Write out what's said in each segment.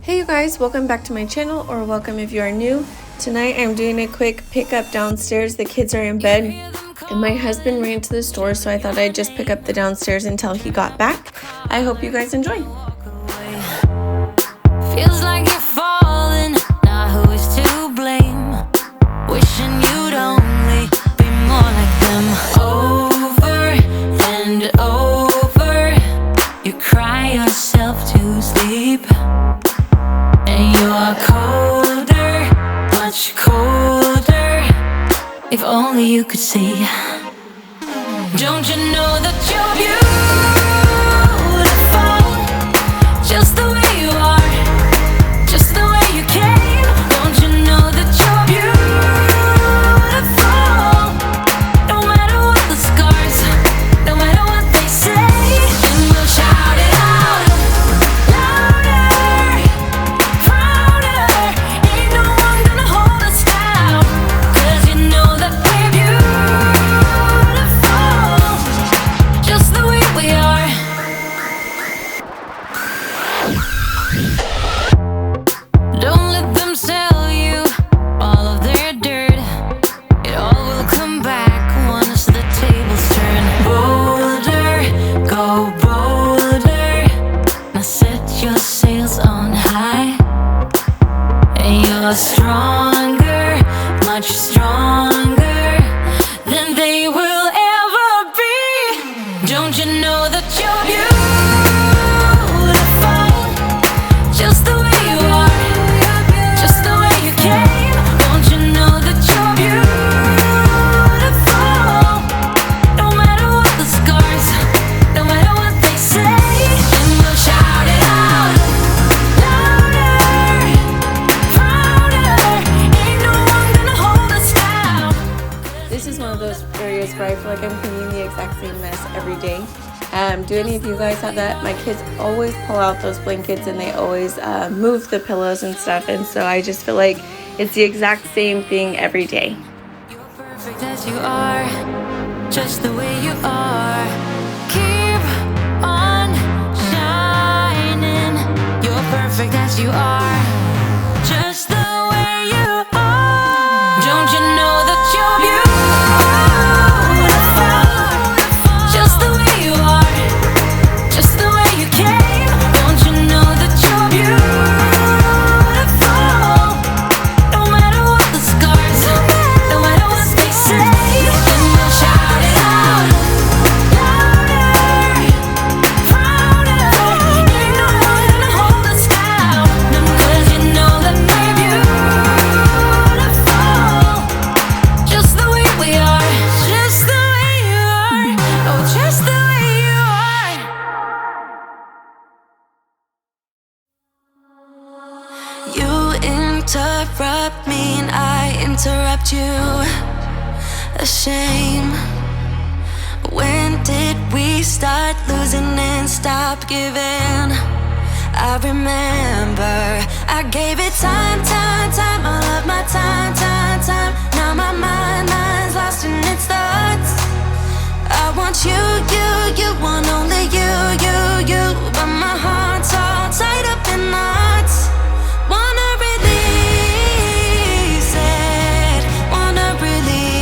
Hey you guys, welcome back to my channel, or welcome if you are new. Tonight I'm doing a quick pickup downstairs. The kids are in bed and my husband ran to the store, so I thought I'd just pick up the downstairs until he got back. I hope you guys enjoy. Feels like you're falling, now who is to blame? Wishing you'd only be more like them. Over and over, you cry yourself to sleep. And you're colder, much colder. If only you could see. Don't you know that you're beautiful, just the way you are, just the way you came. Don't you know that you're beautiful, no matter what the scars, no matter what they say. And we'll shout it out louder, prouder. Ain't no one gonna hold us down, 'cause you know that we're beautiful, just the way we are. Don't let them sell you all of their dirt. It all will come back once the tables turn. Bolder, go bolder. Now set your sails on high. And you're stronger, much stronger than they will ever be. Don't you know that you're beautiful, just the way you are, just the way you came. Don't you know that you're beautiful, no matter what the scars, no matter what they say. And we'll shout it out louder, prouder. Ain't no one gonna hold us down. This is one of those areas where I feel like I'm cleaning the exact same mess every day. Do any of you guys have that? My kids always pull out those blankets and they always move the pillows and stuff, and so I just feel like it's the exact same thing every day. You're perfect as you are, just the way you are. Keep on shining. You're perfect as you are, just the way you are. Don't you know that you're beautiful, just the way you are, just the way you came. Don't you know that you're beautiful, no matter what the scars, no matter what they say. And we'll shout it out louder, prouder. Ain't no one gonna hold us down, 'cause you know that we're beautiful, just the way we are, just the way you are, oh, just the way you are. You interrupt me and I interrupt you. A shame. When did we start losing and stop giving? I remember I gave it time, all of my time. Now my mind's lost in its thoughts. I want you want only you. But my heart's all tied up in knots. Wanna release it, wanna release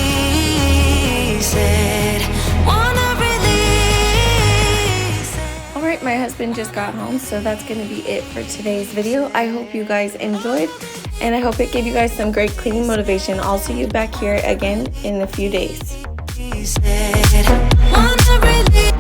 it, wanna release it. Alright, my husband just got home, so that's going to be it for today's video. I hope you guys enjoyed, and I hope it gave you guys some great cleaning motivation. I'll see you back here again in a few days. Wanna release